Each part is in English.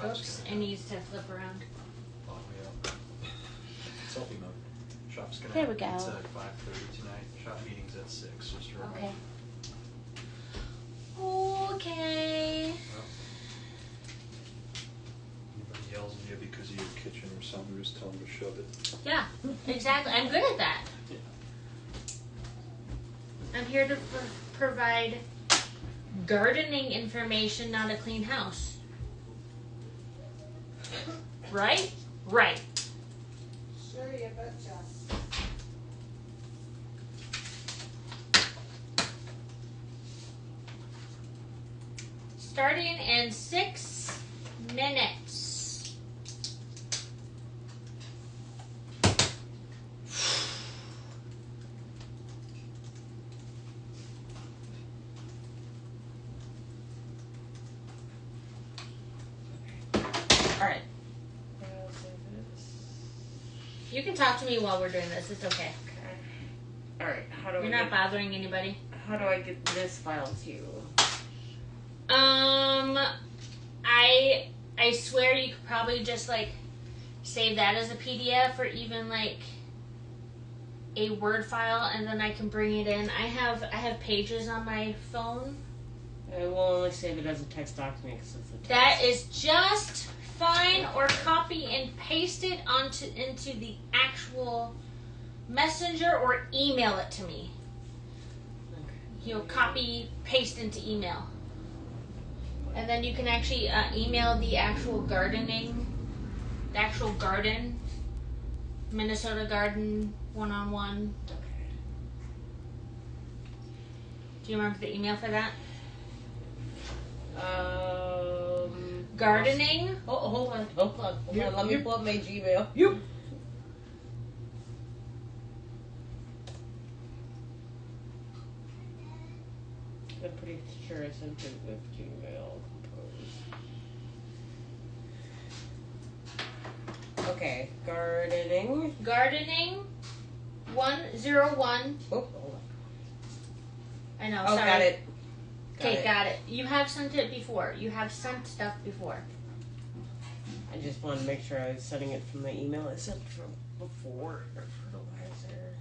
Oops, it needs to flip around. All the way up. Selfie mode. Shop's gonna There have we go. pizza at 5:30 tonight. Shop meeting's at 6, just a reminder. Okay. Okay. Well, anybody yells at you because of your kitchen or something, just tell them to shove it. Yeah, exactly. I'm good at that. Yeah. I'm here to provide gardening information, not a clean house. Right? Right. Sure, you betcha. Starting in 6 minutes. All right. You can talk to me while we're doing this. It's okay. All right. How do You're not bothering anybody. How do I get this file to you? I swear you could probably just like save that as a PDF or even like a Word file, and then I can bring it in. I have Pages on my phone. I will only save it as a text document because it's a text. That is just fine, or copy and paste it into the actual Messenger or email it to me. Okay. Copy, paste into email. And then you can actually email the actual garden, Minnesota Garden 1-on-1. Okay. Do you remember the email for that? Gardening. Gardening. Oh, hold on. Let me pull up my Gmail. Yep. I'm pretty sure I sent it with Gmail Compose. Okay, gardening. Gardening 101. Oh, hold on. I know. Oh, sorry. got it. Okay, got it. You have sent it before. You have sent stuff before. I just wanted to make sure I was sending it from the email I sent from before. Fertilizer.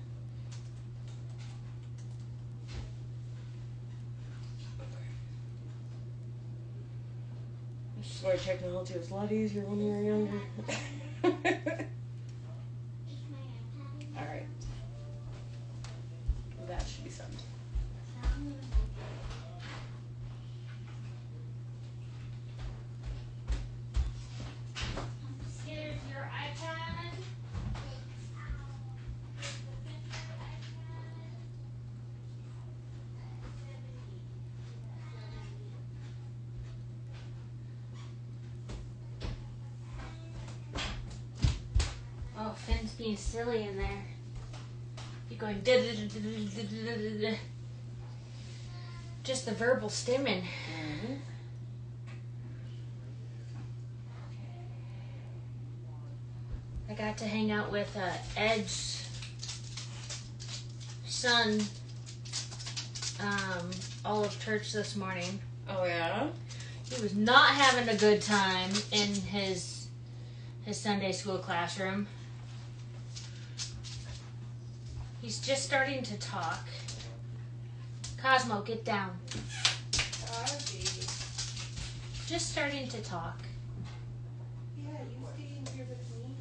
I swear technology was a lot easier when we were younger. Alright. That should be sent. Here's your iPad. Oh, Finn's being silly in there. You're going da-da-da-da-da-da-da-da. Just the verbal stimming. Mm-hmm. I got to hang out with Ed's son, Olive Church this morning. Oh yeah? He was not having a good time in his Sunday school classroom. He's just starting to talk. Cosmo, get down. Just starting to talk. Yeah, you stay in here with me.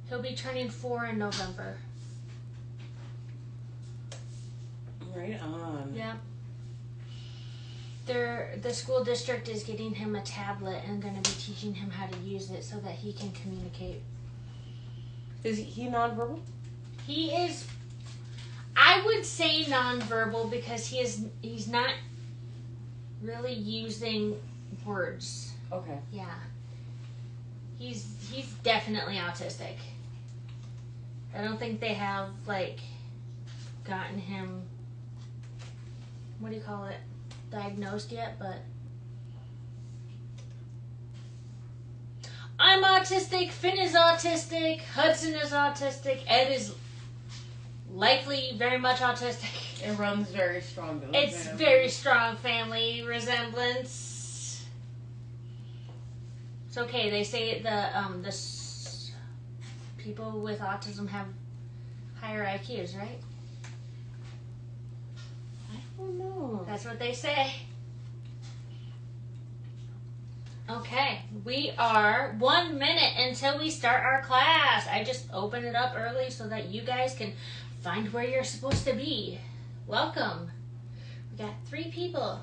He'll be turning 4 in November. Right on. Yeah. The school district is getting him a tablet and going to be teaching him how to use it so that he can communicate. Is he nonverbal? He is, I would say nonverbal because he's not really using words. Okay. Yeah. He's definitely autistic. I don't think they have like gotten him, what do you call it, diagnosed yet, but I'm autistic, Finn is autistic, Hudson is autistic, Ed is likely very much autistic. It runs very strong. It's very strong family resemblance. It's okay. They say people with autism have higher IQs, right? I don't know. That's what they say. Okay, we are 1 minute until we start our class. I just opened it up early so that you guys can find where you're supposed to be. Welcome. We got 3 people.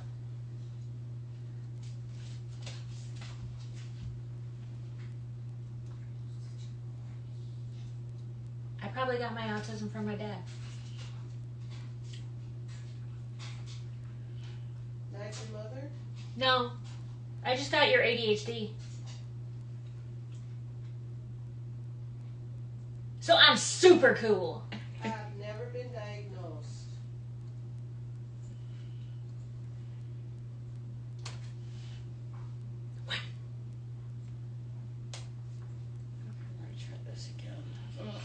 I probably got my autism from my dad. Not your mother? No, I just got your ADHD. So I'm super cool. I've never been diagnosed. Let me try this again. Ugh.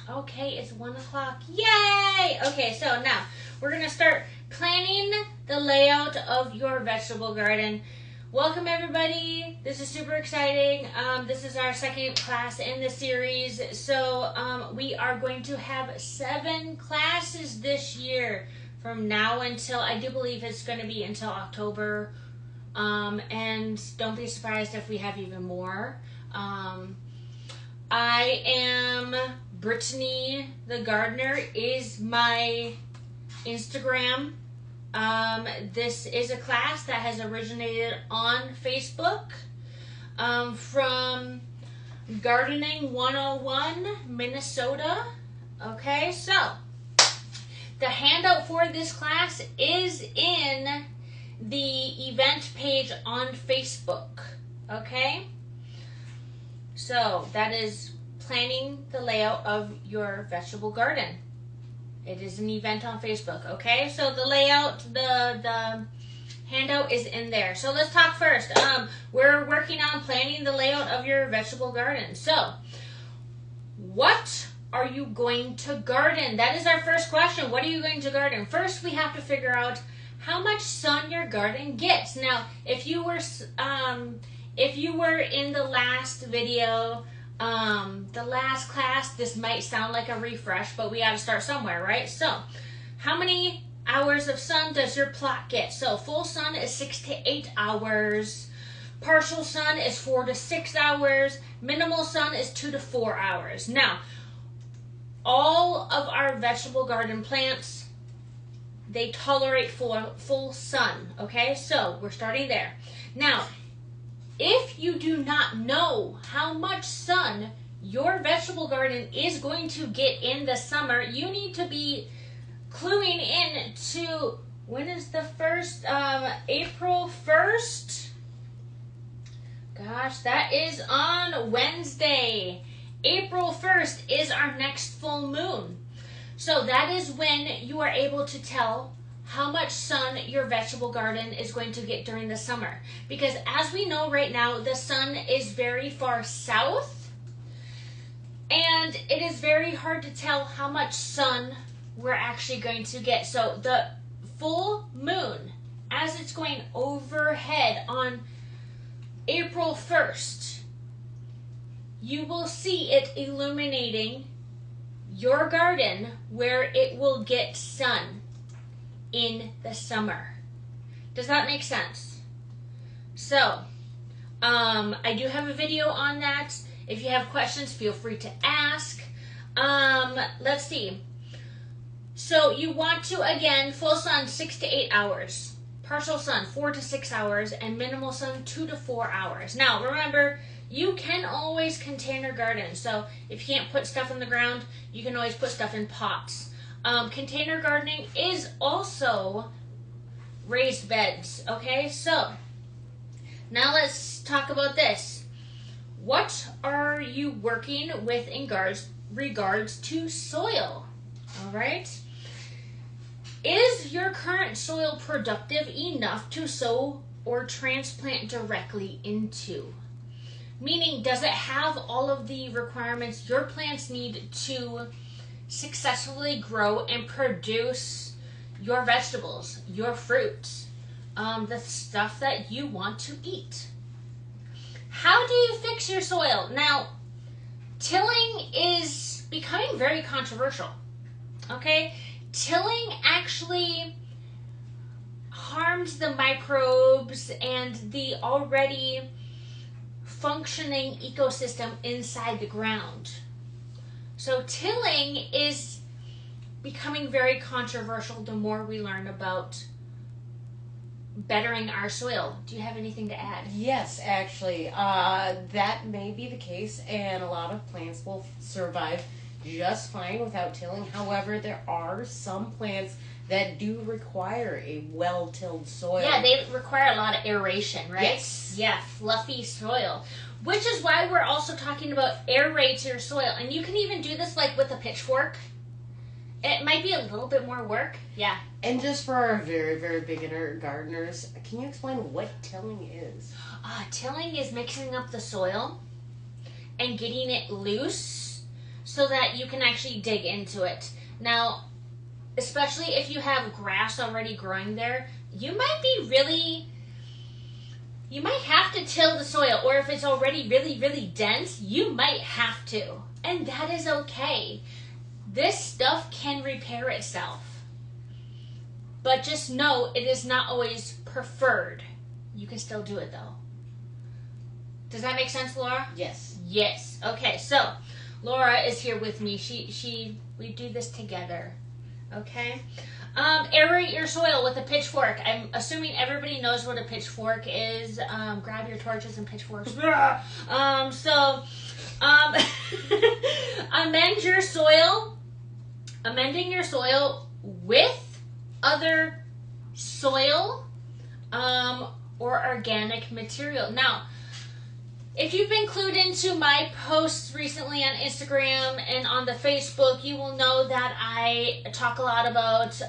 Okay, it's 1 o'clock. Yay! Okay, so now we're going to start planning the layout of your vegetable garden. Welcome, everybody. This is super exciting. This is our 2nd class in the series. So we are going to have 7 classes this year from now until, I do believe it's going to be until October. And don't be surprised if we have even more. I am Brittany the Gardener is my Instagram. This is a class that has originated on Facebook from Gardening 101 Minnesota. Okay, so the handout for this class is in the event page on Facebook. Okay, so that is planning the layout of your vegetable garden. It is an event on Facebook, okay? So the layout, the handout is in there. So let's talk first. We're working on planning the layout of your vegetable garden. So, what are you going to garden? That is our first question. What are you going to garden? First, we have to figure out how much sun your garden gets. Now, if you were in the last video, the last class, this might sound like a refresh, but we got to start somewhere, right? So, how many hours of sun does your plot get? So, full sun is 6 to 8 hours. Partial sun is 4 to 6 hours. Minimal sun is 2 to 4 hours. Now, all of our vegetable garden plants, they tolerate full sun, okay? So, we're starting there. Now, if you do not know how much sun your vegetable garden is going to get in the summer, you need to be cluing in to, when is the first? April 1st? Gosh, that is on Wednesday. April 1st is our next full moon. So that is when you are able to tell how much sun your vegetable garden is going to get during the summer. Because as we know right now, the sun is very far south, and it is very hard to tell how much sun we're actually going to get. So the full moon, as it's going overhead on April 1st, you will see it illuminating your garden where it will get sun in the summer. Does that make sense? So, I do have a video on that. If you have questions, feel free to ask. Let's see. So you want to, again, full sun 6 to 8 hours. Partial sun 4 to 6 hours. And minimal sun 2 to 4 hours. Now, remember, you can always container garden. So if you can't put stuff in the ground, you can always put stuff in pots. Container gardening is also raised beds, okay? So, now let's talk about this. What are you working with in regards to soil, all right? Is your current soil productive enough to sow or transplant directly into? Meaning, does it have all of the requirements your plants need to successfully grow and produce your vegetables, your fruits, the stuff that you want to eat. How do you fix your soil? Now, tilling is becoming very controversial. Okay? Tilling actually harms the microbes and the already functioning ecosystem inside the ground. So tilling is becoming very controversial the more we learn about bettering our soil. Do you have anything to add? Yes, actually, that may be the case, and a lot of plants will survive just fine without tilling. However, there are some plants that do require a well-tilled soil. Yeah, they require a lot of aeration, right? Yes. Yeah, fluffy soil. Which is why we're also talking about aerate your soil. And you can even do this like with a pitchfork. It might be a little bit more work. Yeah. And just for our very, very beginner gardeners, can you explain what tilling is? Tilling is mixing up the soil and getting it loose so that you can actually dig into it. Now, especially if you have grass already growing there, you might have to till the soil, or if it's already really, really dense, you might have to. And that is okay. This stuff can repair itself. But just know it is not always preferred. You can still do it though. Does that make sense, Laura? Yes. Yes. Okay, so Laura is here with me. We do this together. Okay? Aerate your soil with a pitchfork. I'm assuming everybody knows what a pitchfork is. Grab your torches and pitchforks. Amend your soil. Amending your soil with other soil or organic material. Now, if you've been clued into my posts recently on Instagram and on the Facebook, you will know that I talk a lot about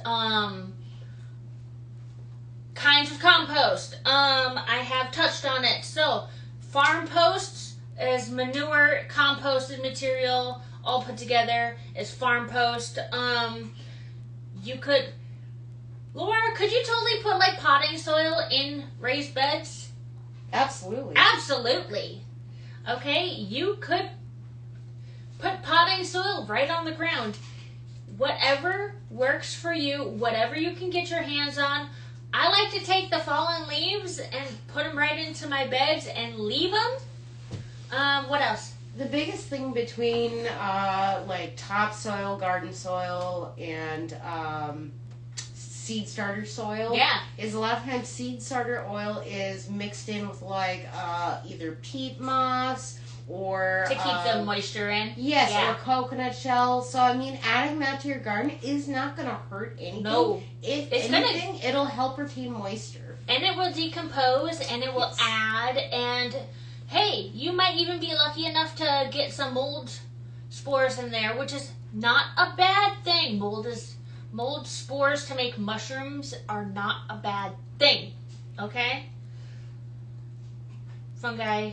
kinds of compost. I have touched on it. So, farm posts is manure, composted material, all put together is farm post. Laura, could you totally put like potting soil in raised beds? Absolutely. Absolutely. Okay, you could put potting soil right on the ground. Whatever works for you, whatever you can get your hands on. I like to take the fallen leaves and put them right into my beds and leave them. What else? The biggest thing between like topsoil, garden soil, and seed starter soil is a lot of times seed starter oil is mixed in with like either peat moss or to keep the moisture in. Yes, or coconut shells. So I mean, adding that to your garden is not going to hurt anything. No, if anything, it'll help retain moisture, and it will decompose, and it will add. And hey, you might even be lucky enough to get some mold spores in there, which is not a bad thing. Mold spores to make mushrooms are not a bad thing. Okay? Fungi.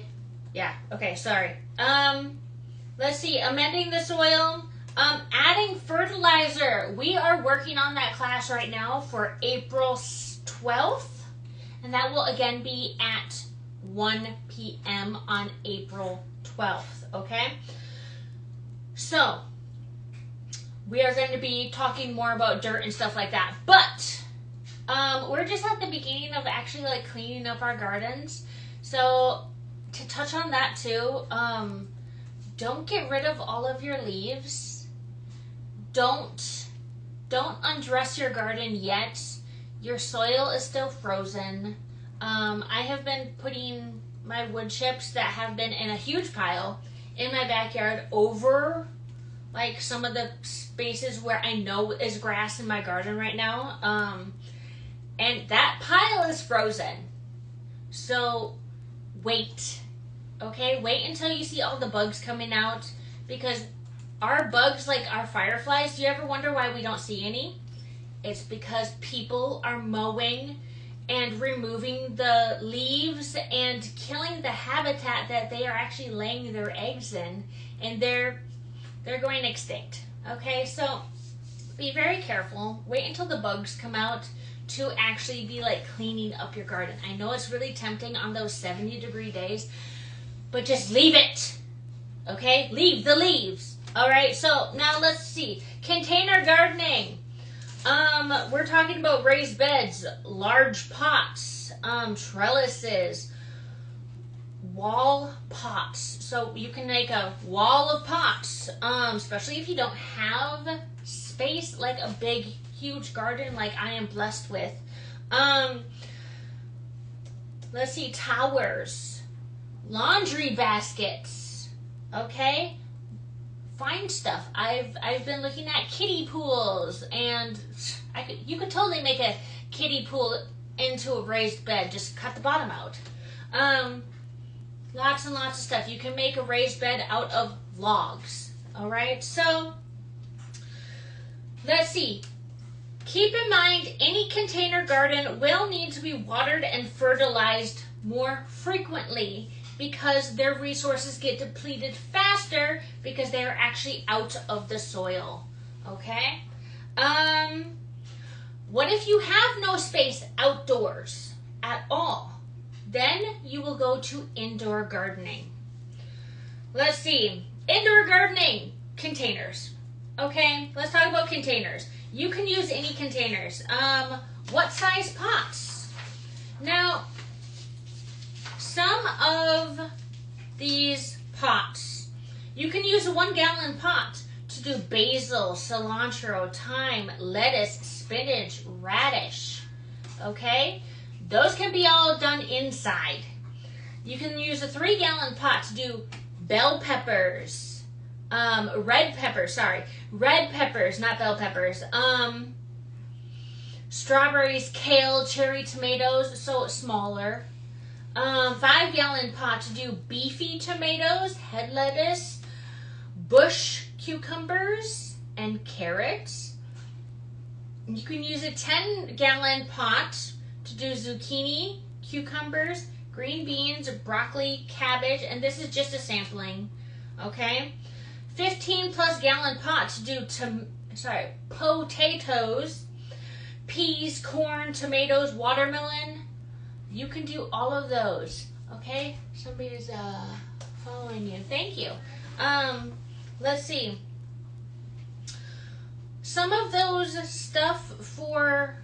Yeah. Okay, sorry. Let's see. Amending the soil. Adding fertilizer. We are working on that class right now for April 12th. And that will again be at 1 p.m. on April 12th. Okay? So, we are going to be talking more about dirt and stuff like that. But we're just at the beginning of actually like cleaning up our gardens. So to touch on that too, don't get rid of all of your leaves. Don't undress your garden yet. Your soil is still frozen. I have been putting my wood chips that have been in a huge pile in my backyard over like some of the spaces where I know is grass in my garden right now. And that pile is frozen. So wait. Okay? Wait until you see all the bugs coming out. Because our bugs, like our fireflies, do you ever wonder why we don't see any? It's because people are mowing and removing the leaves and killing the habitat that they are actually laying their eggs in. And they're going extinct. Okay, so be very careful. Wait until the bugs come out to actually be like cleaning up your garden. I know it's really tempting on those 70-degree days, but just leave it. Okay? Leave the leaves. All right, so now let's see. Container gardening. We're talking about raised beds, large pots, trellises, wall pots. So you can make a wall of pots, especially if you don't have space like a big, huge garden like I am blessed with. Let's see, towers, laundry baskets. Okay? Find stuff. I've been looking at kiddie pools, and you could totally make a kiddie pool into a raised bed. Just cut the bottom out. Lots and lots of stuff. You can make a raised bed out of logs. All right. So let's see. Keep in mind, any container garden will need to be watered and fertilized more frequently, because their resources get depleted faster because they are actually out of the soil. Okay? What if you have no space outdoors at all? Then you will go to indoor gardening. Let's see. Indoor gardening containers. Okay? Let's talk about containers. You can use any containers. What size pots? Now, some of these pots, you can use a 1-gallon pot to do basil, cilantro, thyme, lettuce, spinach, radish. Okay? Those can be all done inside. You can use a 3-gallon pot to do bell peppers, red peppers, not bell peppers, strawberries, kale, cherry tomatoes, so smaller. 5-gallon pot to do beefy tomatoes, head lettuce, bush cucumbers, and carrots. You can use a 10-gallon pot to do zucchini, cucumbers, green beans, broccoli, cabbage, and this is just a sampling, okay? 15+ gallon pot to do potatoes, peas, corn, tomatoes, watermelon. You can do all of those, okay? Somebody's following you. Thank you. Let's see. Some of those stuff for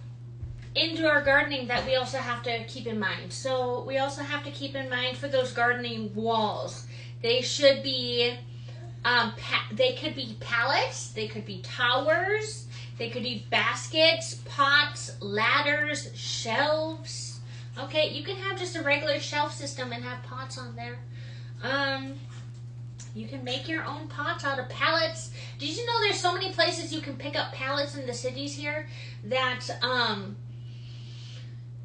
indoor gardening that we also have to keep in mind. So we also have to keep in mind for those gardening walls. They should be, they could be pallets, they could be towers, they could be baskets, pots, ladders, shelves. Okay, you can have just a regular shelf system and have pots on there. You can make your own pots out of pallets. Did you know there's so many places you can pick up pallets in the cities here that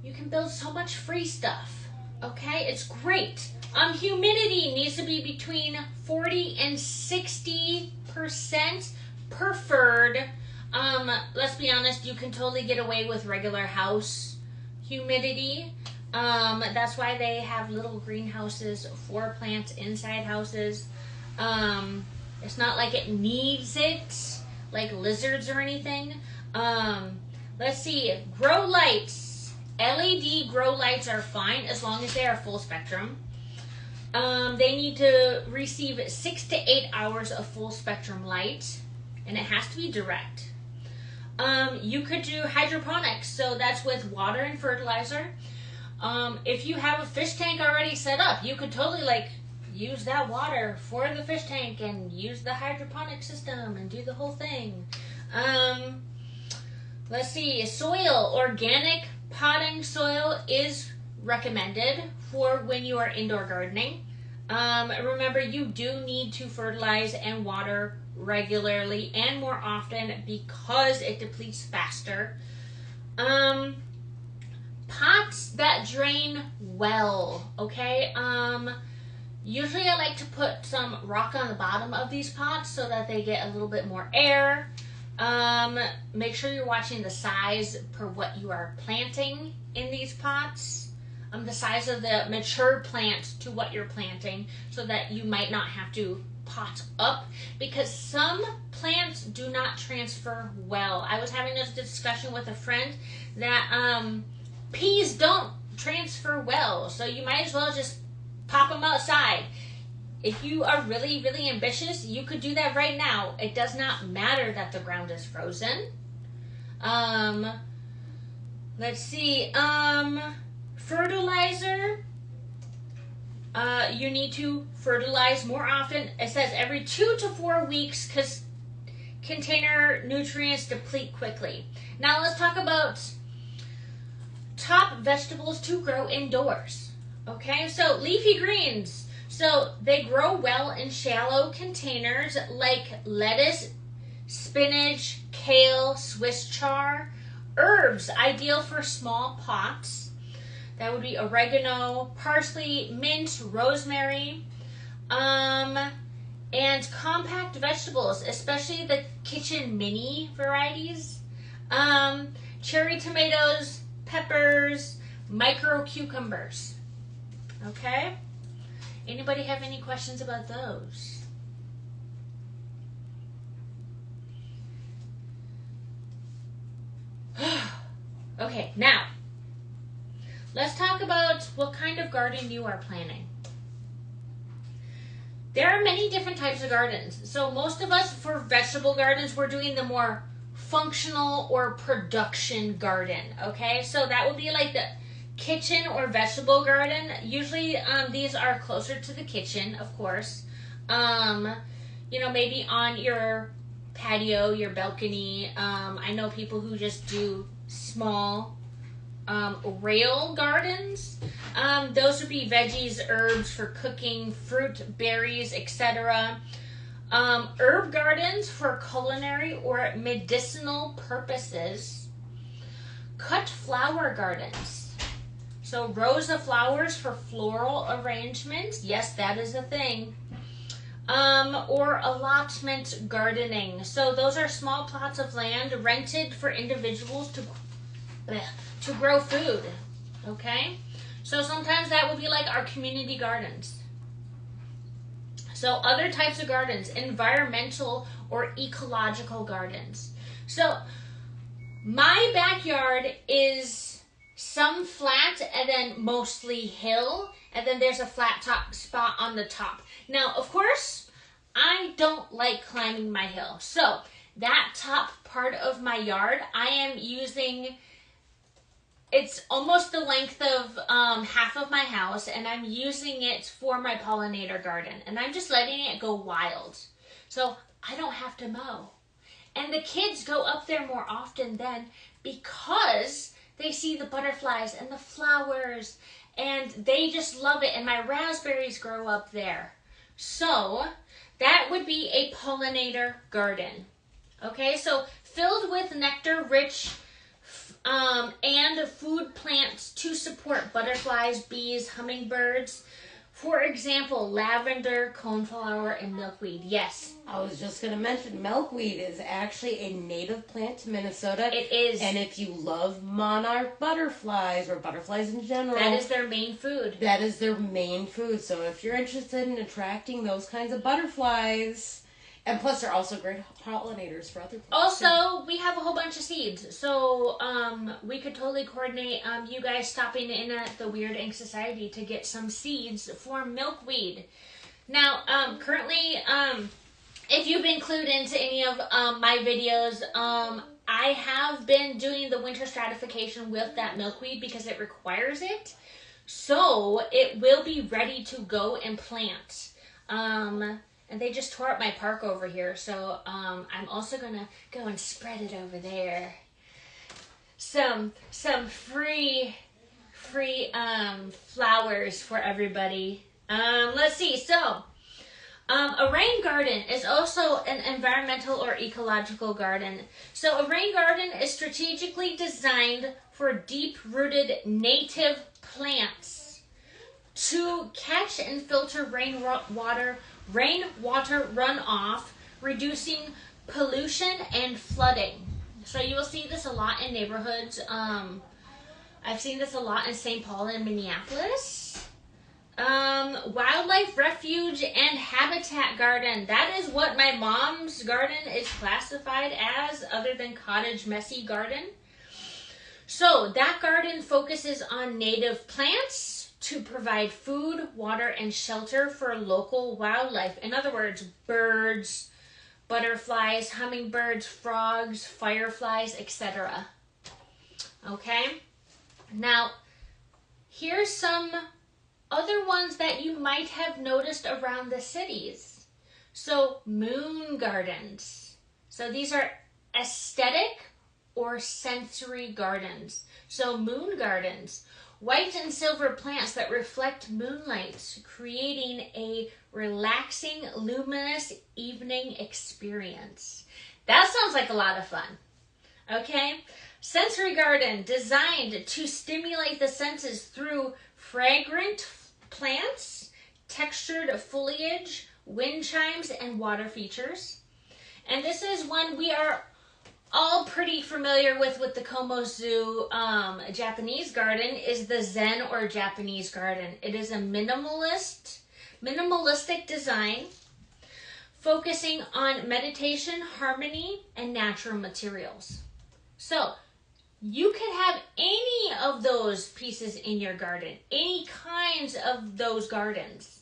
you can build so much free stuff. Okay, it's great. Humidity needs to be between 40 and 60% preferred. Let's be honest, you can totally get away with regular house humidity. That's why they have little greenhouses for plants inside houses. It's not like it needs it, like lizards or anything. Let's see, grow lights. LED grow lights are fine as long as they are full spectrum. They need to receive 6 to 8 hours of full spectrum light, and it has to be direct. You could do hydroponics, so that's with water and fertilizer. If you have a fish tank already set up, you could totally use that water for the fish tank and use the hydroponic system and do the whole thing. Let's see, soil, organic potting soil is recommended for when you are indoor gardening. Remember, you do need to fertilize and water regularly and more often because it depletes faster. Pots that drain well, okay? Usually I like to put some rock on the bottom of these pots so that they get a little bit more air. Make sure you're watching the size per what you are planting in these pots. The size of the mature plant to what you're planting, so that you might not have to pot up because some plants do not transfer well. I was having this discussion with a friend that peas don't transfer well, so you might as well just pop them outside. If you are really, really ambitious, you could do that right now. It does not matter that the ground is frozen. Let's see. Fertilizer. You need to fertilize more often. It says every 2 to 4 weeks because container nutrients deplete quickly. Now let's talk about top vegetables to grow indoors. Okay, so leafy greens. So they grow well in shallow containers like lettuce, spinach, kale, Swiss chard. Herbs, ideal for small pots. That would be oregano, parsley, mint, rosemary. And compact vegetables, especially the kitchen mini varieties. Cherry tomatoes, peppers, micro cucumbers. Okay? Anybody have any questions about those? Okay, now let's talk about what kind of garden you are planning. There are many different types of gardens. So most of us, for vegetable gardens, we're doing the more functional or production garden. Okay, so that would be like the kitchen or vegetable garden. Usually these are closer to the kitchen, of course. You know, maybe on your patio, your balcony. I know people who just do small rail gardens. Those would be veggies, herbs for cooking, fruit, berries, etc. Herb gardens for culinary or medicinal purposes. Cut flower gardens. So rows of flowers for floral arrangements. Yes, that is a thing. Or allotment gardening. So those are small plots of land rented for individuals to grow food. Okay? So sometimes that would be like our community gardens. So other types of gardens, environmental or ecological gardens. So my backyard is some flat and then mostly hill, and then there's a flat top spot on the top. Now, of course, I don't like climbing my hill. So that top part of my yard, I am using, it's almost the length of half of my house, and I'm using it for my pollinator garden. And I'm just letting it go wild. So I don't have to mow. And the kids go up there more often then because they see the butterflies and the flowers, and they just love it. And my raspberries grow up there. So that would be a pollinator garden. Okay, so filled with nectar-rich and food plants to support butterflies, bees, hummingbirds. For example, lavender, coneflower, and milkweed. Yes. I was just going to mention milkweed is actually a native plant to Minnesota. It is. And if you love monarch butterflies or butterflies in general, that is their main food. That is their main food. So if you're interested in attracting those kinds of butterflies, and plus they're also great pollinators for other plants. Also, we have a whole bunch of seeds. So we could totally coordinate you guys stopping in at the Weird Ink Society to get some seeds for milkweed. Now, currently, if you've been clued into any of my videos, I have been doing the winter stratification with that milkweed because it requires it. So it will be ready to go and plant. And they just tore up my park over here, so I'm also gonna go and spread it over there. Some free flowers for everybody. Let's see. So a rain garden is also an environmental or ecological garden. So a rain garden is strategically designed for deep-rooted native plants to catch and filter rainwater runoff, reducing pollution and flooding. So you will see this a lot in neighborhoods. I've seen this a lot in St. Paul and Minneapolis. Wildlife refuge and habitat garden. That is what my mom's garden is classified as, other than cottage messy garden. So that garden focuses on native plants to provide food, water, and shelter for local wildlife. In other words, birds, butterflies, hummingbirds, frogs, fireflies, etc. Okay? Now, here's some other ones that you might have noticed around the cities. So, moon gardens. So these are aesthetic or sensory gardens. So moon gardens, white and silver plants that reflect moonlight, creating a relaxing, luminous evening experience. That sounds like a lot of fun. Okay? Sensory garden, designed to stimulate the senses through fragrant plants, textured foliage, wind chimes, and water features. And this is one we are all pretty familiar with the Como Zoo Japanese garden, is the Zen or Japanese garden. It is a minimalistic design focusing on meditation, harmony, and natural materials. So you could have any of those pieces in your garden, any kinds of those gardens.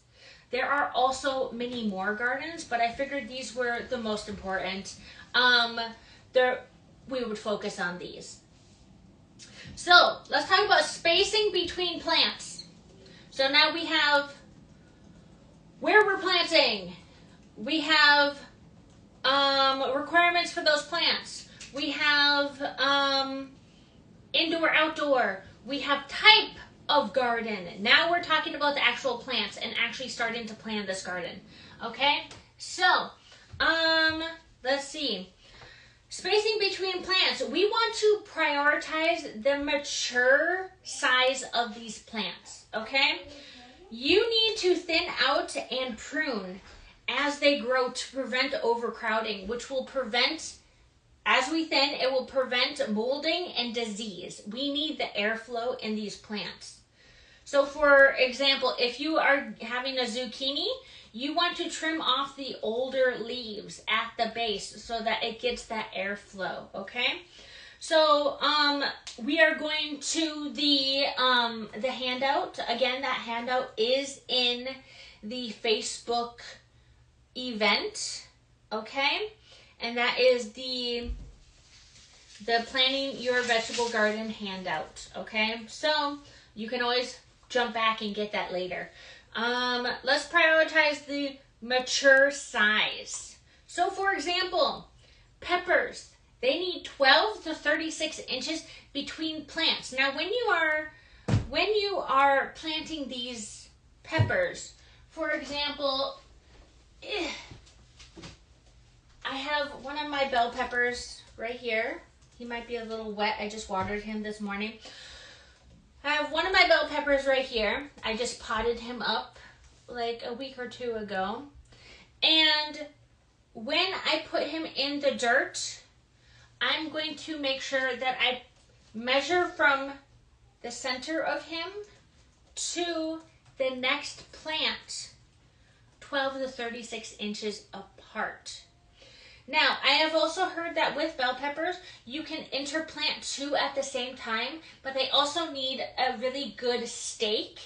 There are also many more gardens, but I figured these were the most important. We would focus on these. So let's talk about spacing between plants. So now we have where we're planting. We have requirements for those plants. We have indoor, outdoor. We have type of garden. Now we're talking about the actual plants and actually starting to plan this garden. Okay? So, let's see. Spacing between plants. We want to prioritize the mature size of these plants. Okay? You need to thin out and prune as they grow to prevent overcrowding, which will prevent, as we thin, it will prevent molding and disease. We need the airflow in these plants. So for example, if you are having a zucchini, you want to trim off the older leaves at the base so that it gets that airflow, okay? So we are going to the handout. Again, that handout is in the Facebook event, okay? And that is the Planning Your Vegetable Garden handout, okay? So you can always jump back and get that later. Let's prioritize the mature size. So for example, peppers, they need 12 to 36 inches between plants. Now when you are planting these peppers, for example, I have one of my bell peppers right here. He might be a little wet. I just watered him this morning. I have one of my bell peppers right here. I just potted him up like a week or two ago. And when I put him in the dirt, I'm going to make sure that I measure from the center of him to the next plant 12 to 36 inches apart. Now, I have also heard that with bell peppers, you can interplant two at the same time, but they also need a really good stake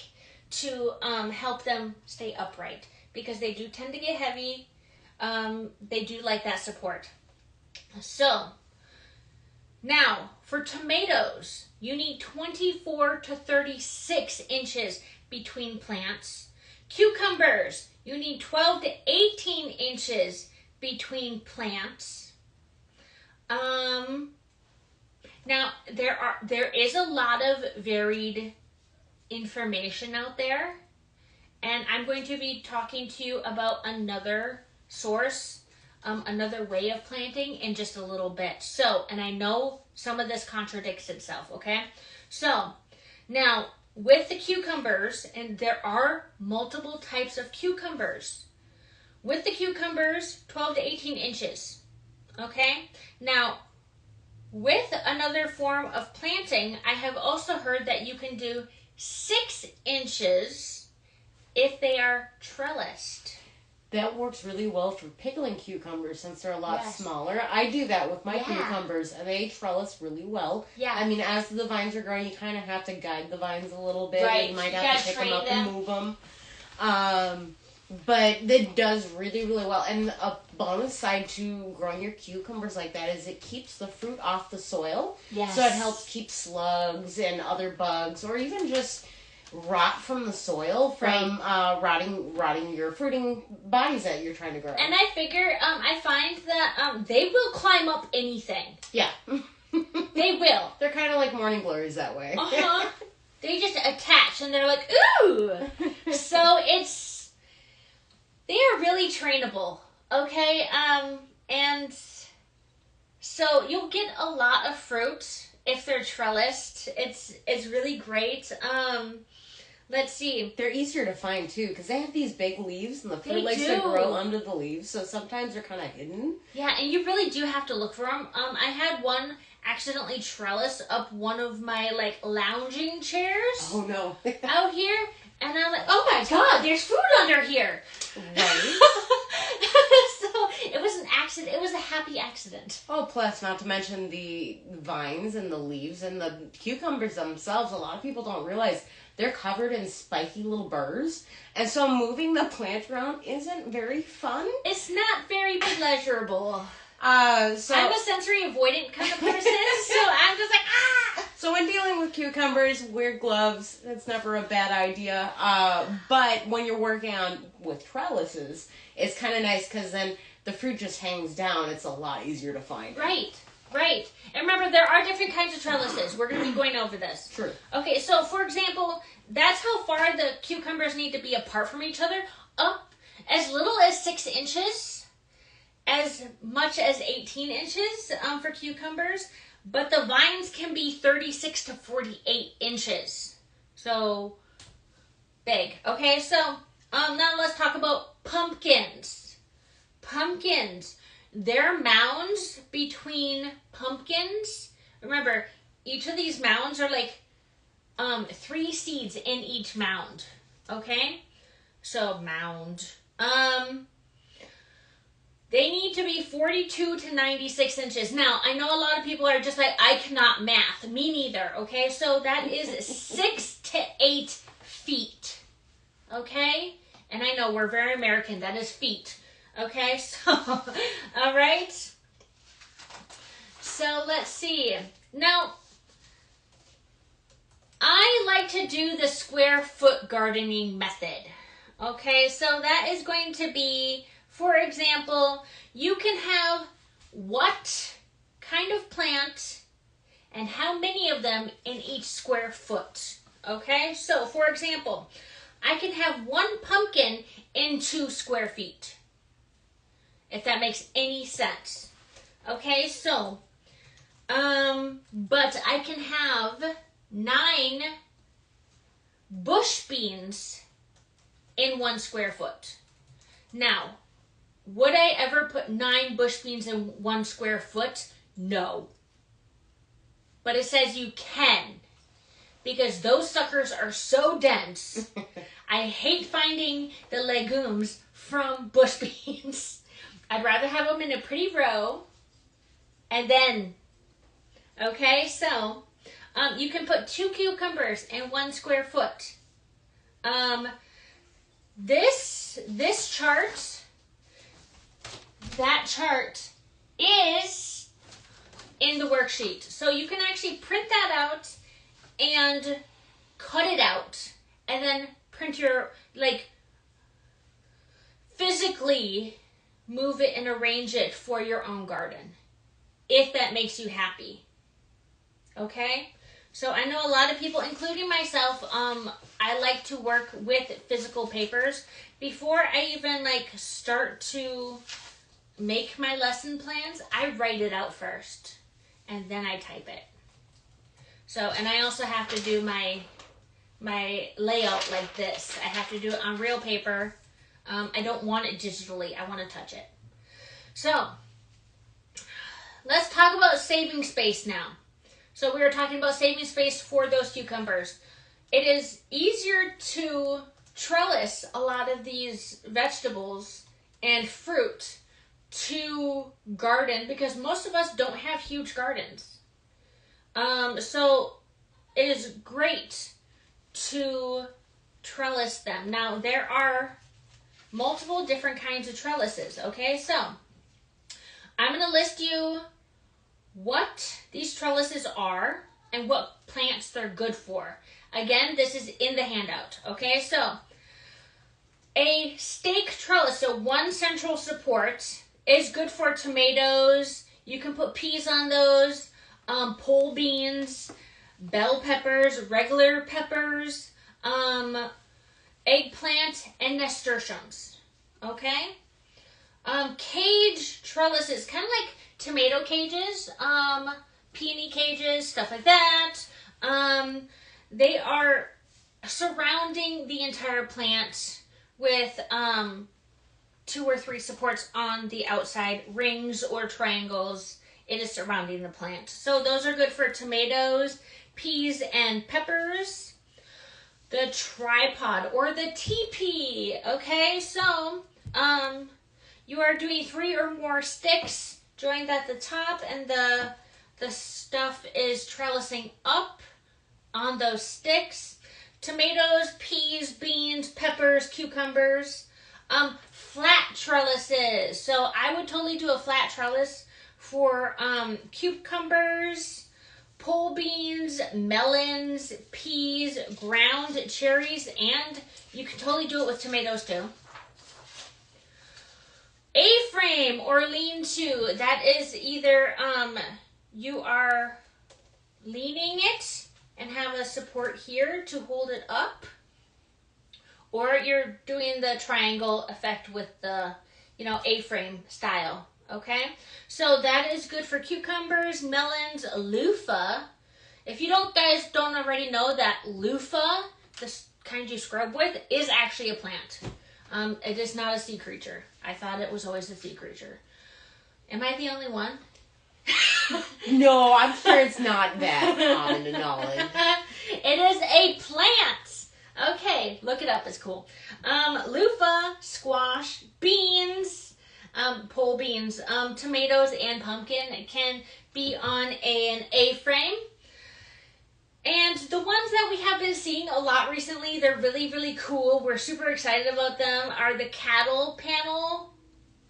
to help them stay upright because they do tend to get heavy. They do like that support. So, now for tomatoes, you need 24 to 36 inches between plants. Cucumbers, you need 12 to 18 inches between plants. Now there is a lot of varied information out there, and I'm going to be talking to you about another source, another way of planting in just a little bit. So, and I know some of this contradicts itself, okay? So, now with the cucumbers, and there are multiple types of cucumbers. With the cucumbers, 12 to 18 inches, okay? Now, with another form of planting, I have also heard that you can do 6 inches if they are trellised. That works really well for pickling cucumbers since they're a lot Yes. smaller. I do that with my Yeah. cucumbers, and they trellis really well. Yeah. I mean, as the vines are growing, you kind of have to guide the vines a little bit. Right. You might You have gotta to pick them train up them. and move them. But it does really, really well. And a bonus side to growing your cucumbers like that is it keeps the fruit off the soil. Yes. So it helps keep slugs and other bugs, or even just rot from the soil from rotting your fruiting bodies that you're trying to grow. And I figure, I find that they will climb up anything. Yeah. They will. They're kind of like morning glories that way. Uh-huh. They just attach and they're like, ooh. So they are really trainable. Okay? And so you'll get a lot of fruit if they're trellised. It's really great. Let's see. They're easier to find too because they have these big leaves and the fruit They likes do. to grow under the leaves, so sometimes they're kind of hidden. Yeah, and you really do have to look for them. I had one accidentally trellis up one of my like lounging chairs Oh no. out here, and I'm like, oh my god, there's food under here. Right? So it was an accident. It was a happy accident. Oh, plus not to mention the vines and the leaves and the cucumbers themselves. A lot of people don't realize they're covered in spiky little burrs, and so moving the plant around isn't very fun. It's not very pleasurable. So I'm a sensory avoidant kind of person, so I'm just like, ah! So when dealing with cucumbers, wear gloves. That's never a bad idea. But when you're working on with trellises, it's kind of nice because then the fruit just hangs down. It's a lot easier to find. Right. And remember, there are different kinds of trellises. We're going to be going over this. True. Okay, so for example, that's how far the cucumbers need to be apart from each other. Up as little as 6 inches, as much as 18 inches for cucumbers. But the vines can be 36 to 48 inches. So, big. Okay, so now let's talk about pumpkins. Pumpkins. They're mounds between pumpkins. Remember, each of these mounds are like 3 seeds in each mound. Okay? So, mound. They need to be 42 to 96 inches. Now, I know a lot of people are just like, I cannot math. Me neither, okay? So that is 6 to 8 feet, okay? And I know we're very American. That is feet, okay? So, all right? So, let's see. Now, I like to do the square foot gardening method, okay? So that is going to be... For example, you can have what kind of plant and how many of them in each square foot. Okay, so for example, I can have 1 pumpkin in 2 square feet. If that makes any sense. Okay, so, but I can have 9 bush beans in 1 square foot. Now, would I ever put 9 bush beans in 1 square foot? No. But it says you can. Because those suckers are so dense. I hate finding the legumes from bush beans. I'd rather have them in a pretty row. And then, okay, so you can put 2 cucumbers in 1 square foot. This chart... That chart is in the worksheet. So you can actually print that out and cut it out. And then print your, physically move it and arrange it for your own garden. If that makes you happy. Okay? So I know a lot of people, including myself, I like to work with physical papers. Before I even, start to... make my lesson plans, I write it out first, and then I type it. So, and I also have to do my layout like this. I have to do it on real paper. I don't want it digitally. I want to touch it. So, let's talk about saving space now. So we were talking about saving space for those cucumbers. It is easier to trellis a lot of these vegetables and fruit to garden because most of us don't have huge gardens. So it is great to trellis them. Now, there are multiple different kinds of trellises, okay? So I'm going to list you what these trellises are and what plants they're good for. Again, this is in the handout, okay? So a stake trellis, so one central support, is good for tomatoes. You can put peas on those, pole beans, bell peppers, regular peppers, eggplant, and nasturtiums. Okay? Cage trellises, kind of like tomato cages, peony cages, stuff like that. They are surrounding the entire plant with 2 or 3 supports on the outside, rings or triangles. It is surrounding the plant. So those are good for tomatoes, peas, and peppers. The tripod or the teepee. Okay, so you are doing 3 or more sticks joined at the top, and the stuff is trellising up on those sticks. Tomatoes, peas, beans, peppers, cucumbers. Flat trellises. So I would totally do a flat trellis for cucumbers, pole beans, melons, peas, ground cherries, and you can totally do it with tomatoes too. A-frame or lean-to. That is either you are leaning it and have a support here to hold it up, or you're doing the triangle effect with the, A-frame style, okay? So that is good for cucumbers, melons, loofah. If you guys don't already know that loofah, the kind you scrub with, is actually a plant. It is not a sea creature. I thought it was always a sea creature. Am I the only one? No, I'm sure it's not that common to knowledge. It is a plant. Okay, look it up. It's cool. Loofah, squash, beans, pole beans, tomatoes, and pumpkin can be on an A-frame. And the ones that we have been seeing a lot recently, they're really, really cool. We're super excited about them, are the cattle panel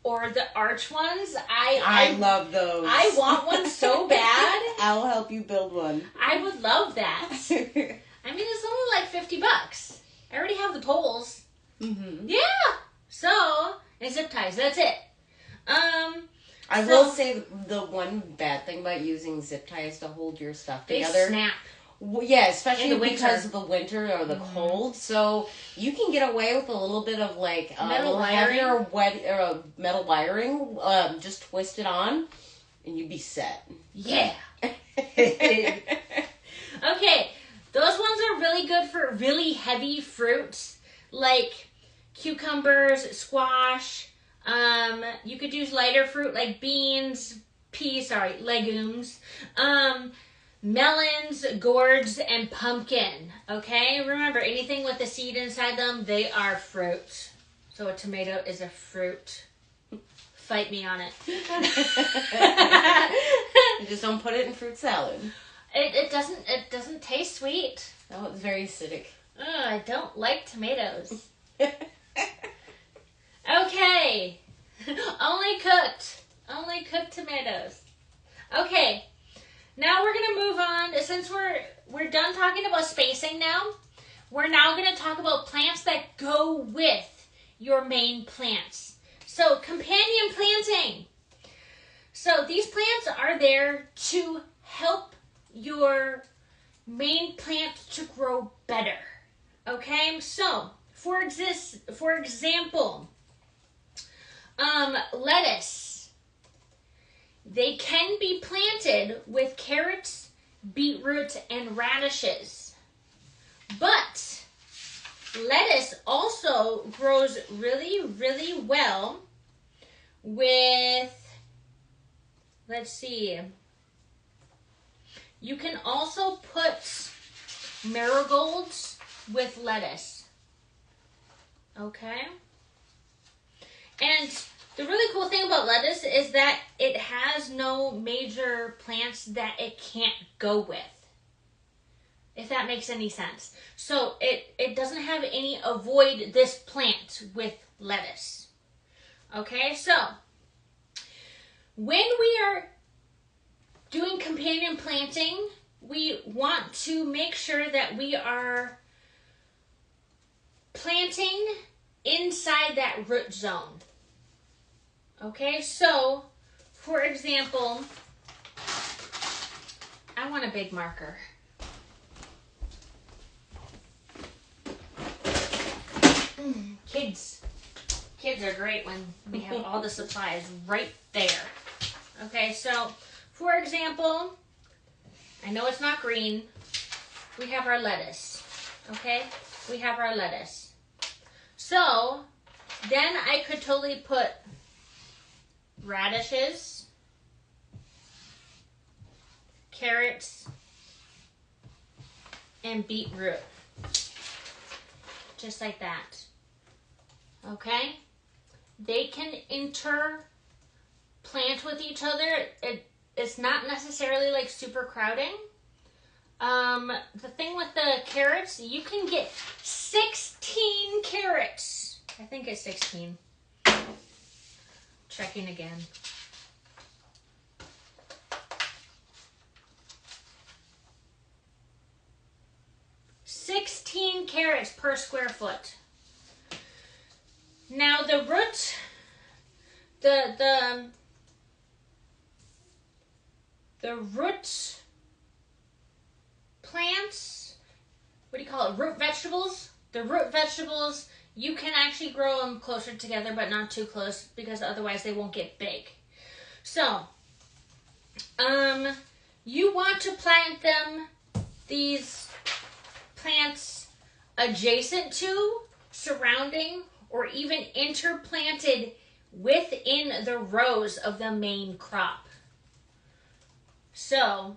or the arch ones. I love those. I want one so bad. I'll help you build one. I would love that. I mean, it's only like $50. I already have the poles. Mm-hmm. Yeah. So, and zip ties. That's it. I will say the one bad thing about using zip ties to hold your stuff together. They snap. Well, yeah, especially In the because of the winter or the cold. So you can get away with a little bit of like a little heavier metal wiring. Just twist it on, and you'd be set. Yeah. Okay, those ones are really good for really heavy fruits like cucumbers, squash. You could use lighter fruit like beans, legumes. Melons, gourds, and pumpkin. Okay? Remember, anything with a seed inside them, they are fruit. So a tomato is a fruit. Fight me on it. You just don't put it in fruit salad. It doesn't taste sweet. No, it's very acidic. I don't like tomatoes. Okay. Only cooked tomatoes. Okay. Now we're going to move on. Since we're done talking about spacing now, we're now going to talk about plants that go with your main plants. So, companion planting. So, these plants are there to help your main plant to grow better. Okay? So, for example, lettuce. They can be planted with carrots, beetroot, and radishes. But lettuce also grows really, really well with, let's see, you can also put marigolds with lettuce. Okay? And the really cool thing about lettuce is that it has no major plants that it can't go with. If that makes any sense. So it doesn't have any avoid this plant with lettuce. Okay, so when we are doing companion planting, we want to make sure that we are planting inside that root zone. Okay, so for example, I want a big marker. Kids are great when we have all the supplies right there. Okay, so for example, I know it's not green. We have our lettuce. Okay, we have our lettuce. So then I could totally put radishes, carrots, and beetroot. Just like that. Okay? They can interplant with each other. It's not necessarily like super crowding. The thing with the carrots, you can get 16 carrots. I think it's 16. Checking again. $16 carrots per square foot. Now the root, the root plants, what do you call it? Root vegetables. The root vegetables, you can actually grow them closer together, but not too close because otherwise they won't get big. So, you want to plant them, these plants adjacent to, surrounding, or even interplanted within the rows of the main crop. So,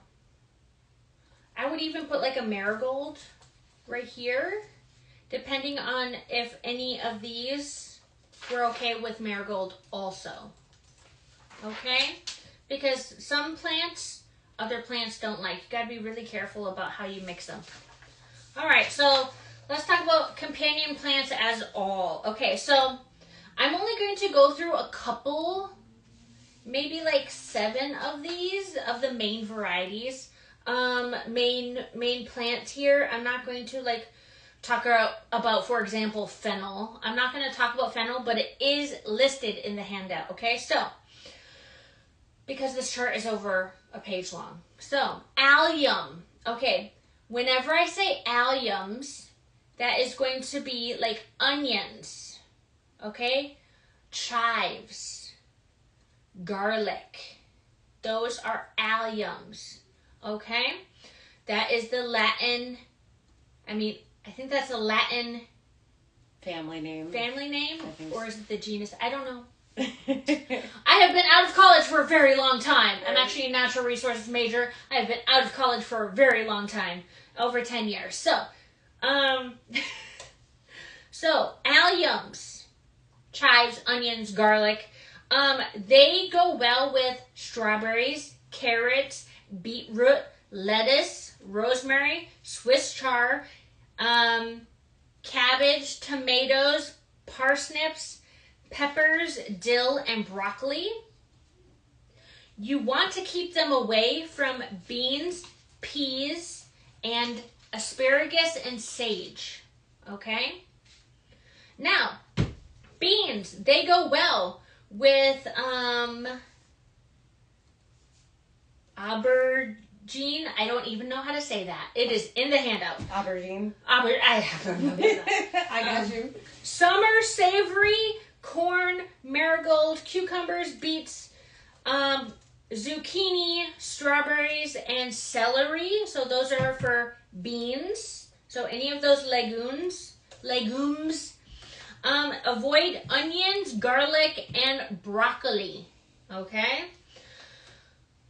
I would even put like a marigold right here, depending on if any of these were okay with marigold also. Okay? Because some plants, other plants don't like. You gotta be really careful about how you mix them. Alright, so let's talk about companion plants as all. Okay, so I'm only going to go through a couple, maybe like 7 of these, of the main varieties, main plants here. I'm not going to like talk about, for example, fennel. I'm not going to talk about fennel, but it is listed in the handout, okay? So, because this chart is over a page long. So, allium. Okay, whenever I say alliums, that is going to be like onions, okay? Chives, garlic. Those are alliums, okay? That is the Latin, I think that's a Latin family name. Or is it the genus? I don't know. I have been out of college for a very long time. I'm actually a natural resources major. I have been out of college for a very long time, over 10 years. So, so alliums, chives, onions, garlic, they go well with strawberries, carrots, beetroot, lettuce, rosemary, Swiss chard, cabbage, tomatoes, parsnips, peppers, dill, and broccoli. You want to keep them away from beans, peas, and asparagus and sage. Okay? Now, beans, they go well with aubergine. I don't even know how to say that. It is in the handout. Aubergine. I don't know. I got you. Summer savory, corn, marigold, cucumbers, beets, zucchini, strawberries, and celery. So those are for beans. So any of those legumes. Avoid onions, garlic, and broccoli. Okay?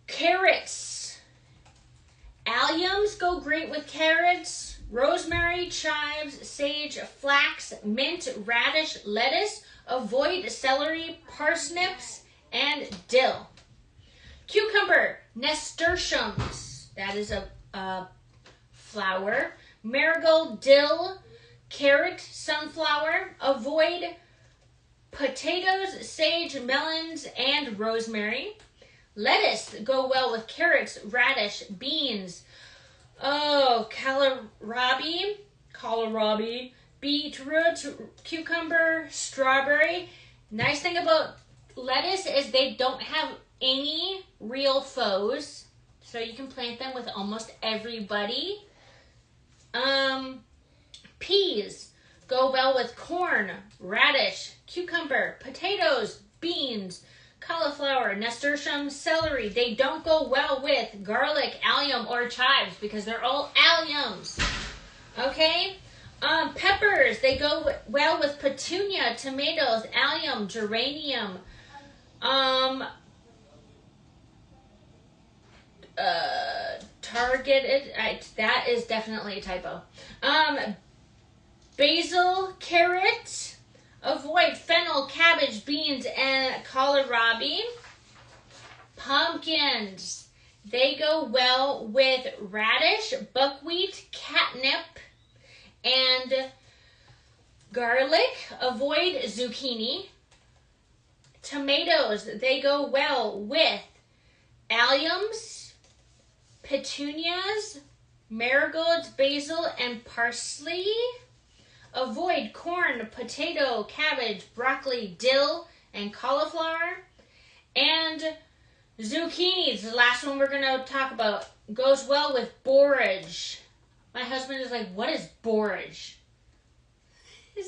Carrots. Alliums go great with carrots. Rosemary, celery, chives, sage, flax, mint, radish, lettuce. Avoid celery, parsnips, and dill. Cucumber, nasturtiums. That is a flower. Marigold, dill, carrot, sunflower. Avoid potatoes, sage, melons, and rosemary. Lettuce, go well with carrots, radish, beans. Kohlrabi, beetroot, cucumber, strawberry. Nice thing about lettuce is they don't have any real foes, so you can plant them with almost everybody. Peas go well with corn, radish, cucumber, potatoes, beans, cauliflower, nasturtium, celery. They don't go well with garlic, allium, or chives because they're all alliums. Okay? Peppers, they go well with petunia, tomatoes, allium, geranium, targeted, that is definitely a typo. Basil, carrot. Avoid fennel, cabbage, beans, and kohlrabi. Pumpkins, they go well with radish, buckwheat, catnip, and garlic. Avoid zucchini. Tomatoes, they go well with alliums, petunias, marigolds, basil, and parsley. Avoid corn, potato, cabbage, broccoli, dill, and cauliflower. And zucchinis, the last one we're going to talk about, goes well with borage. My husband is like, what is borage? It